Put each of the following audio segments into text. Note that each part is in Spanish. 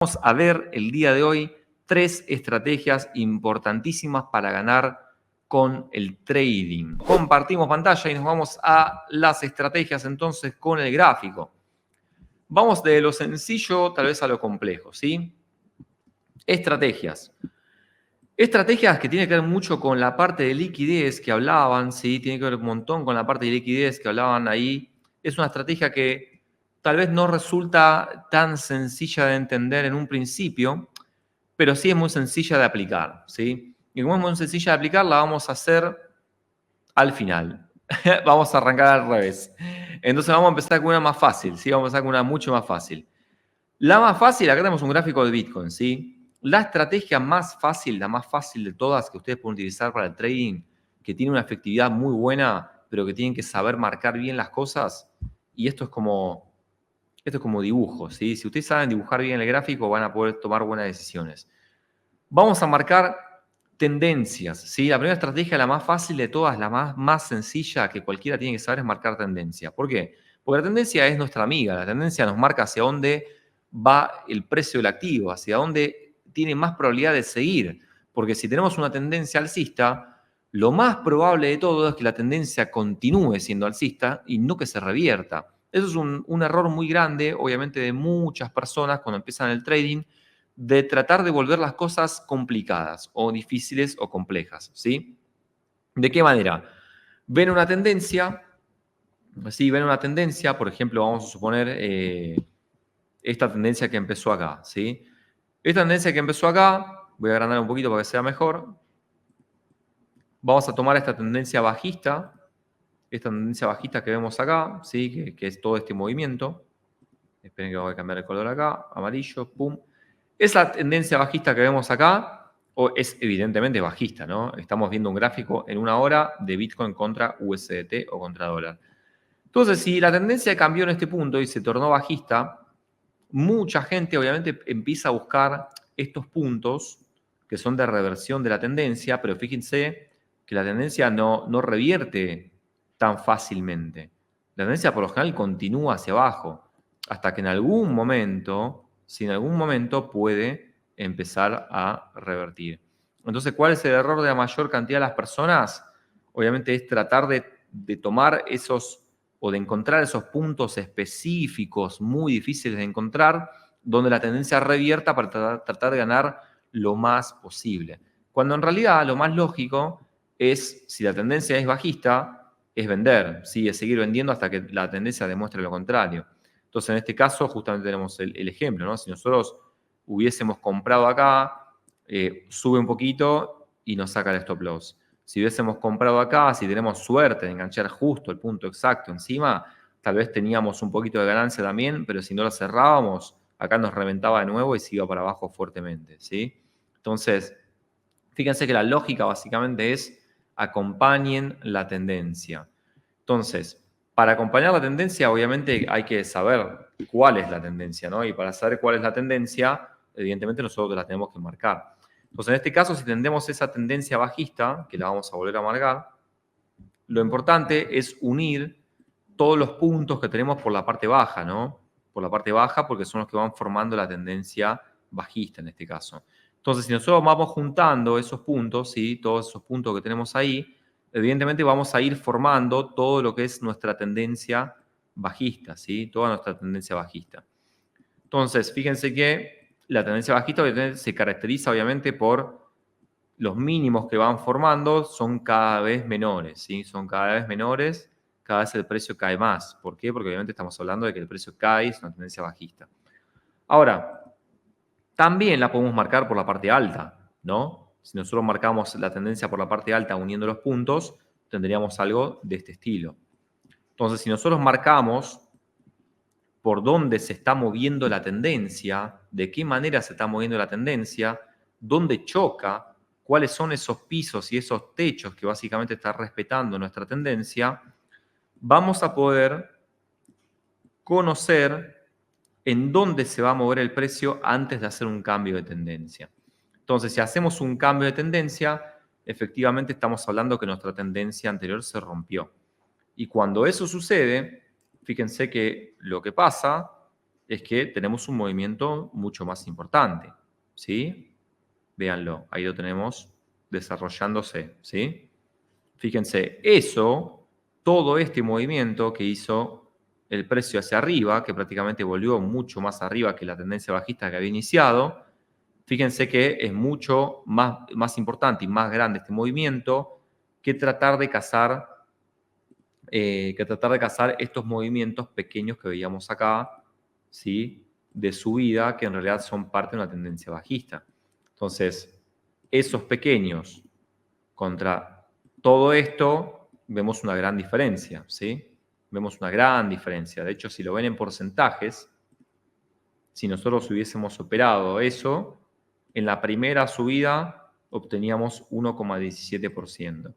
Vamos a ver el día de hoy 3 estrategias importantísimas para ganar con el trading. Compartimos pantalla y nos vamos a las estrategias entonces con el gráfico. Vamos de lo sencillo tal vez a lo complejo, ¿sí? Estrategias. Estrategias que tienen que ver mucho con la parte de liquidez que hablaban, ¿sí? Tiene que ver un montón con la parte de liquidez que hablaban ahí. Es una estrategia que tal vez no resulta tan sencilla de entender en un principio, pero sí es muy sencilla de aplicar, ¿sí? Y como es muy sencilla de aplicar, la vamos a hacer al final. Vamos a arrancar al revés. Entonces vamos a empezar con una más fácil, ¿sí? Vamos a empezar con una mucho más fácil. La más fácil, acá tenemos un gráfico de Bitcoin, ¿sí? La estrategia más fácil, la más fácil de todas que ustedes pueden utilizar para el trading, que tiene una efectividad muy buena, pero que tienen que saber marcar bien las cosas, y esto es como dibujo, ¿sí? Si ustedes saben dibujar bien el gráfico, van a poder tomar buenas decisiones. Vamos a marcar tendencias, ¿sí? La primera estrategia, la más fácil de todas, la más sencilla que cualquiera tiene que saber es marcar tendencia. ¿Por qué? Porque la tendencia es nuestra amiga, la tendencia nos marca hacia dónde va el precio del activo, hacia dónde tiene más probabilidad de seguir. Porque si tenemos una tendencia alcista, lo más probable de todo es que la tendencia continúe siendo alcista y no que se revierta. Eso es un error muy grande, obviamente, de muchas personas cuando empiezan el trading, de tratar de volver las cosas complicadas o difíciles o complejas, ¿sí? ¿De qué manera? Ven una tendencia, ¿sí? Ven una tendencia, por ejemplo, vamos a suponer esta tendencia que empezó acá, ¿sí? Esta tendencia que empezó acá, voy a agrandar un poquito para que sea mejor. Vamos a tomar esta tendencia bajista que vemos acá, ¿sí? Que es todo este movimiento. Esperen que voy a cambiar el color acá, amarillo, pum. Esa tendencia bajista que vemos acá es evidentemente bajista, ¿no? Estamos viendo un gráfico en una hora de Bitcoin contra USDT o contra dólar. Entonces, si la tendencia cambió en este punto y se tornó bajista, mucha gente obviamente empieza a buscar estos puntos que son de reversión de la tendencia, pero fíjense que la tendencia no revierte tan fácilmente. La tendencia por lo general continúa hacia abajo, hasta que en algún momento, si en algún momento puede empezar a revertir. Entonces, ¿cuál es el error de la mayor cantidad de las personas? Obviamente es tratar de tomar esos o de encontrar esos puntos específicos muy difíciles de encontrar donde la tendencia revierta para tratar de ganar lo más posible. Cuando en realidad lo más lógico es, si la tendencia es bajista, es vender, ¿sí? Es seguir vendiendo hasta que la tendencia demuestre lo contrario. Entonces, en este caso, justamente tenemos el ejemplo, ¿no? Si nosotros hubiésemos comprado acá, sube un poquito y nos saca el stop loss. Si hubiésemos comprado acá, si tenemos suerte de enganchar justo el punto exacto encima, tal vez teníamos un poquito de ganancia también, pero si no lo cerrábamos, acá nos reventaba de nuevo y se iba para abajo fuertemente, ¿sí? Entonces, fíjense que la lógica básicamente es acompañen la tendencia. Entonces, para acompañar la tendencia, obviamente hay que saber cuál es la tendencia, ¿no? Y para saber cuál es la tendencia, evidentemente nosotros la tenemos que marcar. Entonces, en este caso, si tendemos esa tendencia bajista, que la vamos a volver a marcar, lo importante es unir todos los puntos que tenemos por la parte baja, ¿no? Por la parte baja, porque son los que van formando la tendencia bajista en este caso. Entonces, si nosotros vamos juntando esos puntos, ¿sí? Todos esos puntos que tenemos ahí, evidentemente vamos a ir formando todo lo que es nuestra tendencia bajista, ¿sí? Toda nuestra tendencia bajista. Entonces, fíjense que la tendencia bajista se caracteriza obviamente por los mínimos que van formando son cada vez menores, ¿sí? Son cada vez menores, cada vez el precio cae más. ¿Por qué? Porque obviamente estamos hablando de que el precio cae, es una tendencia bajista. Ahora, también la podemos marcar por la parte alta, ¿no? Si nosotros marcamos la tendencia por la parte alta uniendo los puntos, tendríamos algo de este estilo. Entonces, si nosotros marcamos por dónde se está moviendo la tendencia, de qué manera se está moviendo la tendencia, dónde choca, cuáles son esos pisos y esos techos que básicamente están respetando nuestra tendencia, vamos a poder conocer en dónde se va a mover el precio antes de hacer un cambio de tendencia. Entonces, si hacemos un cambio de tendencia, efectivamente estamos hablando que nuestra tendencia anterior se rompió. Y cuando eso sucede, fíjense que lo que pasa es que tenemos un movimiento mucho más importante, ¿sí? Véanlo, ahí lo tenemos desarrollándose, ¿sí? Fíjense, todo este movimiento que hizo el precio hacia arriba, que prácticamente volvió mucho más arriba que la tendencia bajista que había iniciado, fíjense que es mucho más importante y más grande este movimiento que tratar de cazar estos movimientos pequeños que veíamos acá, ¿sí? De subida, que en realidad son parte de una tendencia bajista. Entonces, esos pequeños contra todo esto, vemos una gran diferencia, ¿sí? Vemos una gran diferencia. De hecho, si lo ven en porcentajes, si nosotros hubiésemos operado eso, en la primera subida obteníamos 1,17%.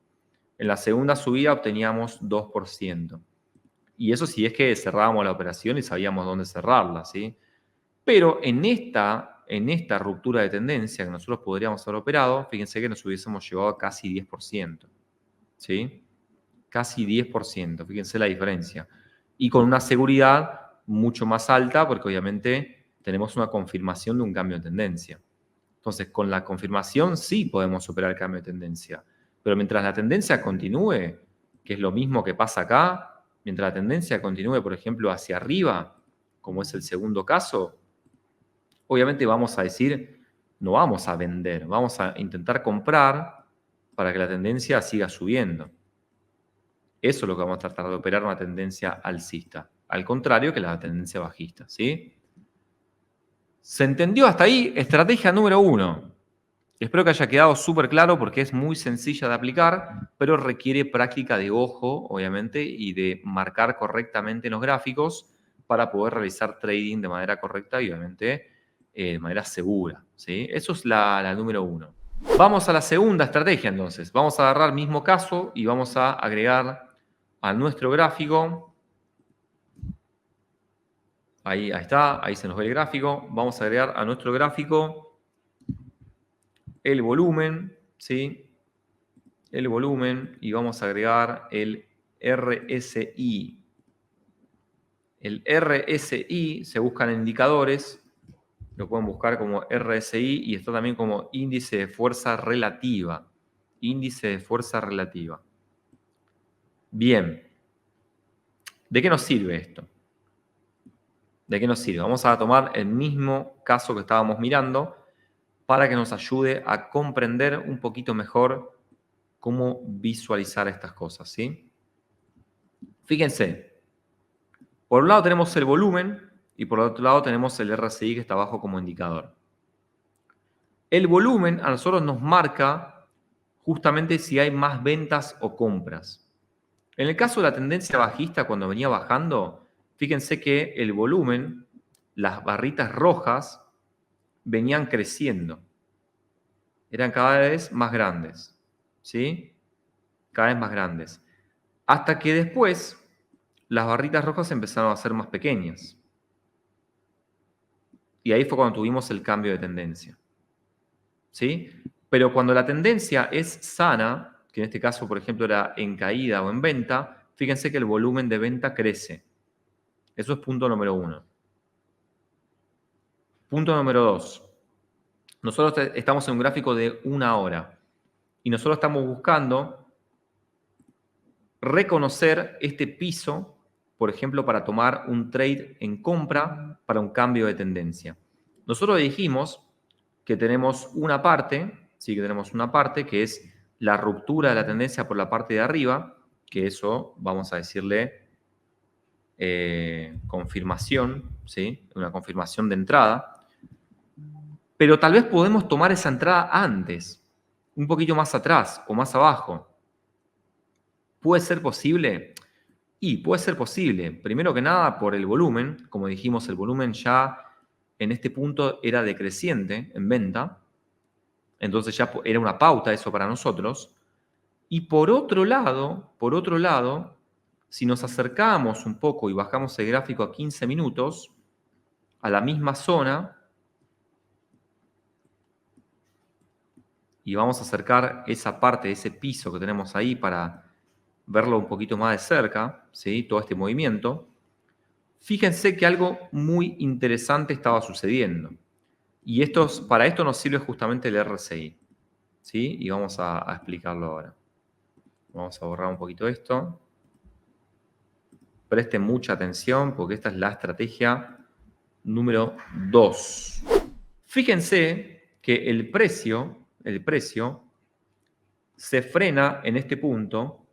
En la segunda subida obteníamos 2%. Y eso sí es que cerrábamos la operación y sabíamos dónde cerrarla, ¿sí? Pero en esta ruptura de tendencia que nosotros podríamos haber operado, fíjense que nos hubiésemos llevado a casi 10%, ¿sí? Casi 10%, fíjense la diferencia. Y con una seguridad mucho más alta, porque obviamente tenemos una confirmación de un cambio de tendencia. Entonces, con la confirmación sí podemos operar el cambio de tendencia. Pero mientras la tendencia continúe, que es lo mismo que pasa acá, mientras la tendencia continúe, por ejemplo, hacia arriba, como es el segundo caso, obviamente vamos a decir, no vamos a vender, vamos a intentar comprar para que la tendencia siga subiendo. Eso es lo que vamos a tratar de operar, una tendencia alcista. Al contrario que la tendencia bajista, ¿sí? ¿Se entendió hasta ahí? Estrategia número 1. Espero que haya quedado súper claro porque es muy sencilla de aplicar, pero requiere práctica de ojo, obviamente, y de marcar correctamente los gráficos para poder realizar trading de manera correcta y, obviamente, de manera segura, ¿sí? Eso es la número 1. Vamos a la segunda estrategia, entonces. Vamos a agarrar el mismo caso y vamos a agregar a nuestro gráfico. Ahí está, ahí se nos ve el gráfico. Vamos a agregar a nuestro gráfico el volumen, ¿sí? El volumen y vamos a agregar el RSI. El RSI se buscan en indicadores, lo pueden buscar como RSI y está también como índice de fuerza relativa. Índice de fuerza relativa. Bien. ¿De qué nos sirve esto? ¿De qué nos sirve? Vamos a tomar el mismo caso que estábamos mirando para que nos ayude a comprender un poquito mejor cómo visualizar estas cosas, ¿sí? Fíjense, por un lado tenemos el volumen y por otro lado tenemos el RSI que está abajo como indicador. El volumen a nosotros nos marca justamente si hay más ventas o compras. En el caso de la tendencia bajista, cuando venía bajando, fíjense que el volumen, las barritas rojas, venían creciendo. Eran cada vez más grandes, ¿sí? Cada vez más grandes. Hasta que después las barritas rojas empezaron a ser más pequeñas. Y ahí fue cuando tuvimos el cambio de tendencia, ¿sí? Pero cuando la tendencia es sana, que en este caso, por ejemplo, era en caída o en venta, fíjense que el volumen de venta crece. Eso es punto número 1. Punto número 2. Nosotros estamos en un gráfico de 1 hora y nosotros estamos buscando reconocer este piso, por ejemplo, para tomar un trade en compra para un cambio de tendencia. Nosotros dijimos que tenemos una parte, sí que tenemos una parte que es la ruptura de la tendencia por la parte de arriba, que eso vamos a decirle confirmación, ¿sí? Una confirmación de entrada. Pero tal vez podemos tomar esa entrada antes, un poquito más atrás o más abajo. ¿Puede ser posible? Y puede ser posible. Primero que nada por el volumen. Como dijimos, el volumen ya en este punto era decreciente en venta. Entonces ya era una pauta eso para nosotros. Y por otro lado, si nos acercamos un poco y bajamos el gráfico a 15 minutos, a la misma zona, y vamos a acercar esa parte, ese piso que tenemos ahí para verlo un poquito más de cerca, ¿sí? Todo este movimiento. Fíjense que algo muy interesante estaba sucediendo. Y para esto nos sirve justamente el RSI. ¿Sí? Y vamos a explicarlo ahora. Vamos a borrar un poquito esto. Presten mucha atención porque esta es la estrategia número 2. Fíjense que el precio se frena en este punto,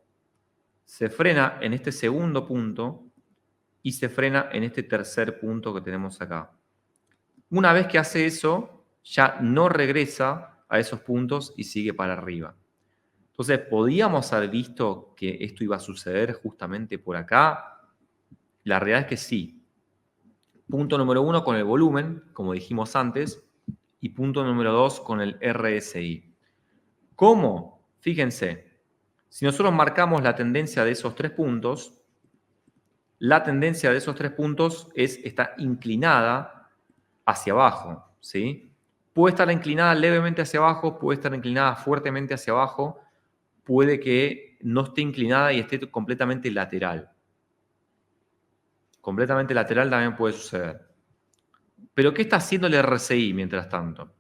se frena en este segundo punto y se frena en este tercer punto que tenemos acá. Una vez que hace eso, ya no regresa a esos puntos y sigue para arriba. Entonces, ¿podíamos haber visto que esto iba a suceder justamente por acá? La realidad es que sí. Punto número 1 con el volumen, como dijimos antes, y punto número 2 con el RSI. ¿Cómo? Fíjense, si nosotros marcamos la tendencia de esos 3 puntos, la tendencia de esos 3 puntos está inclinada hacia abajo, ¿sí? Puede estar inclinada levemente hacia abajo, puede estar inclinada fuertemente hacia abajo, puede que no esté inclinada y esté completamente lateral. Completamente lateral también puede suceder. Pero ¿qué está haciendo el RSI mientras tanto?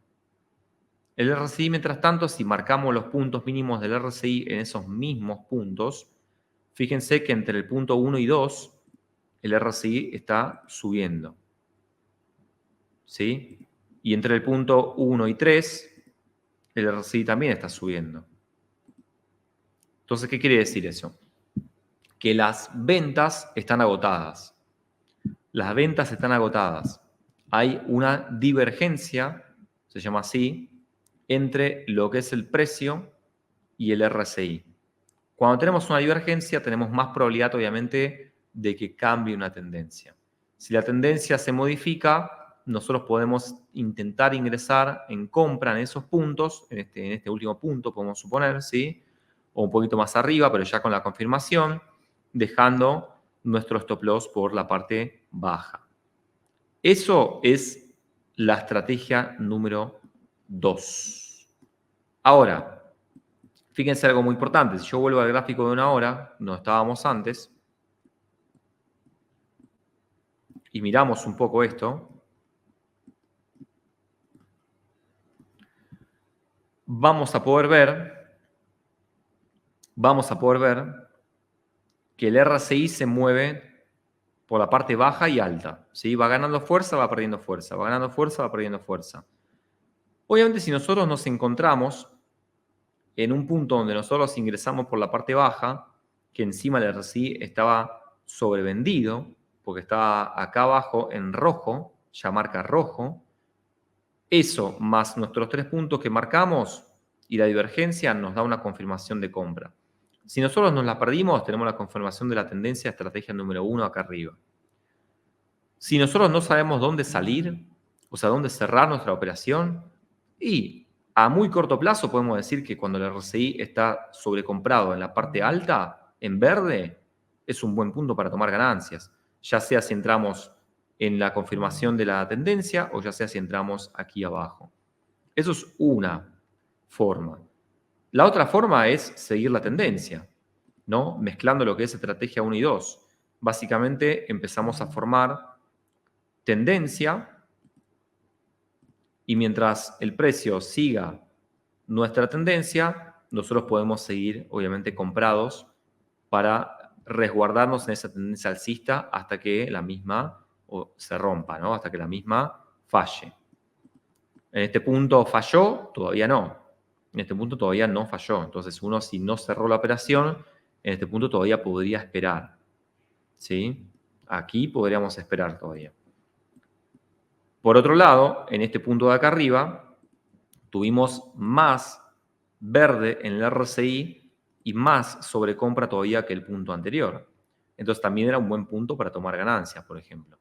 El RSI, mientras tanto, si marcamos los puntos mínimos del RSI en esos mismos puntos, fíjense que entre el punto 1 y 2, el RSI está subiendo. ¿Sí? Y entre el punto 1 y 3, el RSI también está subiendo. Entonces, ¿qué quiere decir eso? Que las ventas están agotadas. Las ventas están agotadas. Hay una divergencia, se llama así, entre lo que es el precio y el RSI. Cuando tenemos una divergencia, tenemos más probabilidad, obviamente, de que cambie una tendencia. Si la tendencia se modifica, nosotros podemos intentar ingresar en compra en esos puntos, en este último punto, podemos suponer, ¿sí? O un poquito más arriba, pero ya con la confirmación, dejando nuestro stop loss por la parte baja. Eso es la estrategia número 2. Ahora, fíjense algo muy importante. Si yo vuelvo al gráfico de 1 hora, donde estábamos antes, y miramos un poco esto, vamos a poder ver que el RSI se mueve por la parte baja y alta. ¿Sí? Va ganando fuerza, va perdiendo fuerza. Va ganando fuerza, va perdiendo fuerza. Obviamente, si nosotros nos encontramos en un punto donde nosotros ingresamos por la parte baja, que encima el RSI estaba sobrevendido, porque estaba acá abajo en rojo, ya marca rojo, eso más nuestros 3 puntos que marcamos y la divergencia nos da una confirmación de compra. Si nosotros nos la perdimos, tenemos la confirmación de la tendencia, estrategia número 1 acá arriba. Si nosotros no sabemos dónde salir, o sea, dónde cerrar nuestra operación, y a muy corto plazo podemos decir que cuando el RSI está sobrecomprado en la parte alta, en verde, es un buen punto para tomar ganancias, ya sea si entramos en la confirmación de la tendencia o ya sea si entramos aquí abajo. Eso es una forma. La otra forma es seguir la tendencia, ¿no? Mezclando lo que es estrategia 1 y 2. Básicamente empezamos a formar tendencia y mientras el precio siga nuestra tendencia, nosotros podemos seguir, obviamente, comprados para resguardarnos en esa tendencia alcista hasta que la misma se rompa, ¿no? Hasta que la misma falle. En este punto falló, todavía no. En este punto todavía no falló. Entonces, uno si no cerró la operación, en este punto todavía podría esperar. ¿Sí? Aquí podríamos esperar todavía. Por otro lado, en este punto de acá arriba, tuvimos más verde en el RSI y más sobrecompra todavía que el punto anterior. Entonces también era un buen punto para tomar ganancias, por ejemplo.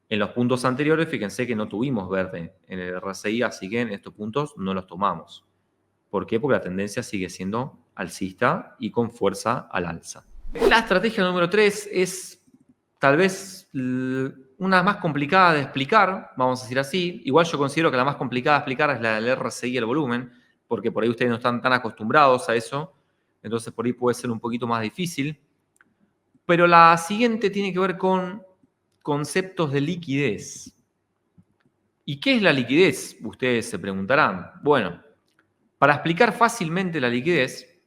En los puntos anteriores, fíjense que no tuvimos verde en el RSI, así que en estos puntos no los tomamos. ¿Por qué? Porque la tendencia sigue siendo alcista y con fuerza al alza. La estrategia número 3 es tal vez una más complicada de explicar, vamos a decir así. Igual yo considero que la más complicada de explicar es la del RSI y el volumen, porque por ahí ustedes no están tan acostumbrados a eso, entonces por ahí puede ser un poquito más difícil. Pero la siguiente tiene que ver con conceptos de liquidez. ¿Y qué es la liquidez? Ustedes se preguntarán. Bueno, para explicar fácilmente la liquidez,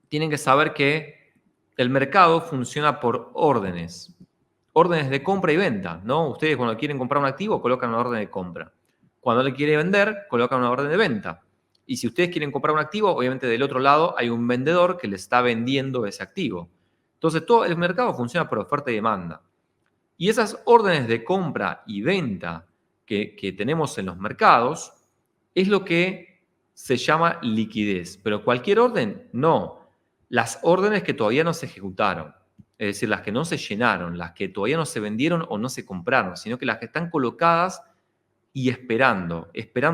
tienen que saber que el mercado funciona por órdenes. Órdenes de compra y venta, ¿no? Ustedes cuando quieren comprar un activo colocan una orden de compra. Cuando le quiere vender, colocan una orden de venta. Y si ustedes quieren comprar un activo, obviamente del otro lado hay un vendedor que le está vendiendo ese activo. Entonces todo el mercado funciona por oferta y demanda. Y esas órdenes de compra y venta que tenemos en los mercados es lo que se llama liquidez. Pero cualquier orden, no. Las órdenes que todavía no se ejecutaron, es decir, las que no se llenaron, las que todavía no se vendieron o no se compraron, sino que las que están colocadas y esperando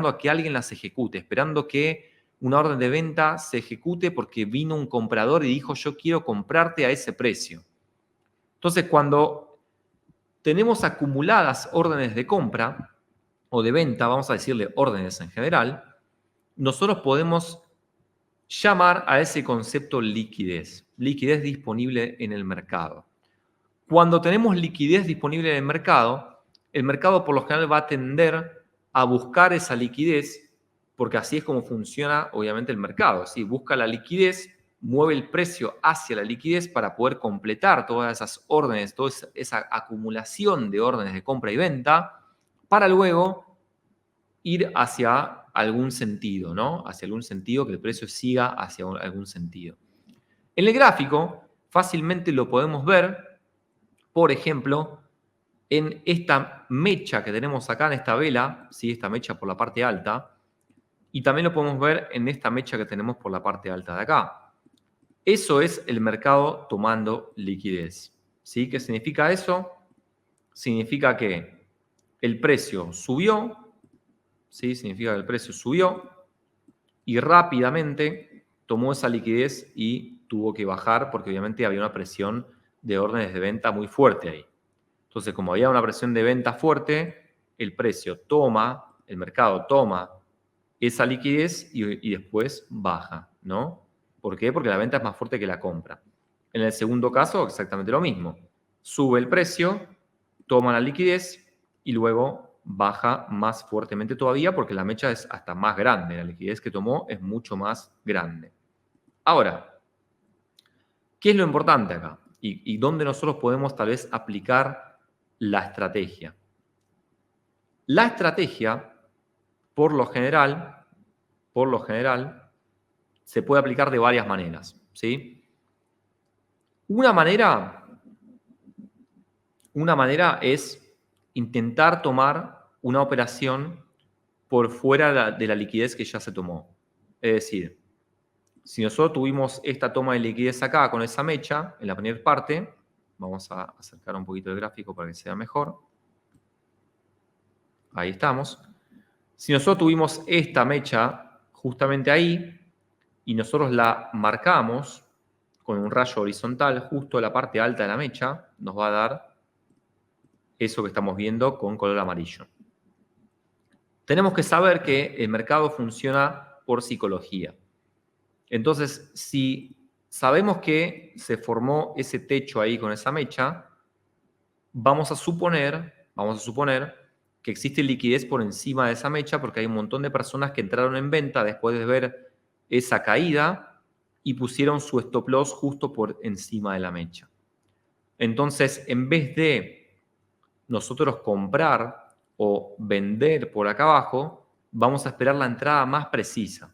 a que alguien las ejecute, esperando que una orden de venta se ejecute porque vino un comprador y dijo yo quiero comprarte a ese precio. Entonces, cuando tenemos acumuladas órdenes de compra o de venta, vamos a decirle órdenes en general, nosotros podemos llamar a ese concepto liquidez, liquidez disponible en el mercado. Cuando tenemos liquidez disponible en el mercado por lo general va a tender a buscar esa liquidez, porque así es como funciona obviamente el mercado. ¿Sí? Busca la liquidez, mueve el precio hacia la liquidez para poder completar todas esas órdenes, toda esa acumulación de órdenes de compra y venta, para luego ir hacia algún sentido, ¿no? Hacia algún sentido, que el precio siga hacia algún sentido. En el gráfico fácilmente lo podemos ver, por ejemplo, en esta mecha que tenemos acá, en esta vela, ¿sí? Esta mecha por la parte alta, y también lo podemos ver en esta mecha que tenemos por la parte alta de acá. Eso es el mercado tomando liquidez. ¿Sí? ¿Qué significa eso? Significa que el precio subió, ¿sí? Significa que el precio subió y rápidamente tomó esa liquidez y tuvo que bajar porque obviamente había una presión de órdenes de venta muy fuerte ahí. Entonces, como había una presión de venta fuerte, el precio toma, el mercado toma esa liquidez y después baja, ¿no? ¿Por qué? Porque la venta es más fuerte que la compra. En el segundo caso, exactamente lo mismo. Sube el precio, toma la liquidez y luego baja más fuertemente todavía porque la mecha es hasta más grande. La liquidez que tomó es mucho más grande. Ahora, ¿qué es lo importante acá? Y dónde nosotros podemos tal vez aplicar la estrategia. La estrategia, por lo general, se puede aplicar de varias maneras, ¿sí? Una manera es intentar tomar una operación por fuera de la liquidez que ya se tomó. Es decir, si nosotros tuvimos esta toma de liquidez acá con esa mecha, en la primera parte, vamos a acercar un poquito el gráfico para que sea mejor. Ahí estamos. Si nosotros tuvimos esta mecha justamente ahí y nosotros la marcamos con un rayo horizontal justo en la parte alta de la mecha, nos va a dar eso que estamos viendo con color amarillo. Tenemos que saber que el mercado funciona por psicología. Entonces, si sabemos que se formó ese techo ahí con esa mecha, vamos a suponer que existe liquidez por encima de esa mecha porque hay un montón de personas que entraron en venta después de ver esa caída y pusieron su stop loss justo por encima de la mecha. Entonces, en vez de nosotros comprar o vender por acá abajo, vamos a esperar la entrada más precisa.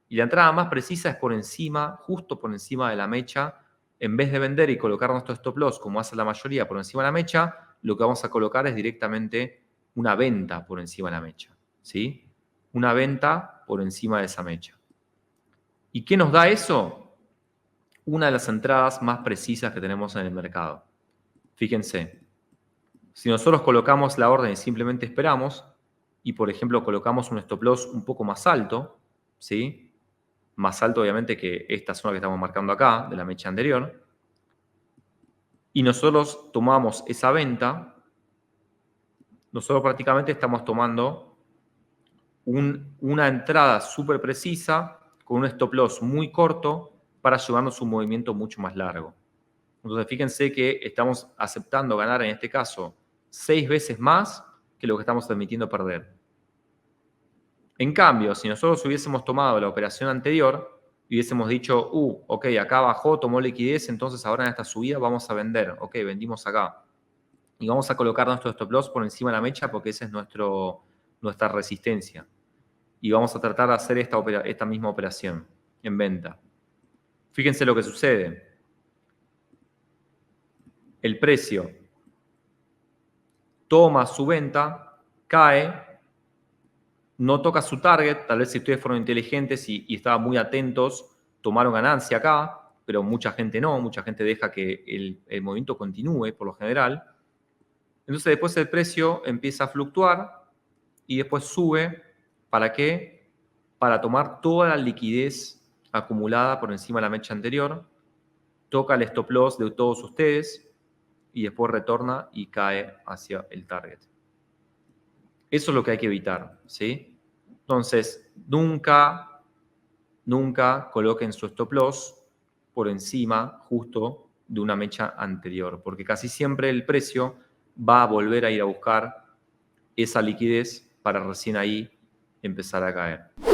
Y la entrada más precisa es por encima, justo por encima de la mecha. En vez de vender y colocar nuestro stop loss, como hace la mayoría, por encima de la mecha, lo que vamos a colocar es directamente una venta por encima de la mecha, ¿sí? Una venta por encima de esa mecha. ¿Y qué nos da eso? Una de las entradas más precisas que tenemos en el mercado. Fíjense, si nosotros colocamos la orden y simplemente esperamos, y por ejemplo colocamos un stop loss un poco más alto, ¿sí? Más alto obviamente que esta zona que estamos marcando acá, de la mecha anterior, y nosotros tomamos esa venta, nosotros prácticamente estamos tomando una entrada súper precisa con un stop loss muy corto para llevarnos un movimiento mucho más largo. Entonces fíjense que estamos aceptando ganar en este caso 6 veces más que lo que estamos permitiendo perder. En cambio, si nosotros hubiésemos tomado la operación anterior y hubiésemos dicho, ok, acá bajó, tomó liquidez, entonces ahora en esta subida vamos a vender. Ok, vendimos acá. Y vamos a colocar nuestro stop loss por encima de la mecha porque esa es nuestra resistencia. Y vamos a tratar de hacer esta misma operación en venta. Fíjense lo que sucede. El precio toma su venta, cae, no toca su target. Tal vez si ustedes fueron inteligentes y estaban muy atentos, tomaron ganancia acá, pero mucha gente no. Mucha gente deja que el movimiento continúe por lo general. Entonces después el precio empieza a fluctuar y después sube. ¿Para qué? Para tomar toda la liquidez acumulada por encima de la mecha anterior, toca el stop loss de todos ustedes y después retorna y cae hacia el target. Eso es lo que hay que evitar, ¿sí? Entonces, nunca coloquen su stop loss por encima justo de una mecha anterior, porque casi siempre el precio va a volver a ir a buscar esa liquidez para recién ahí empezar a caer.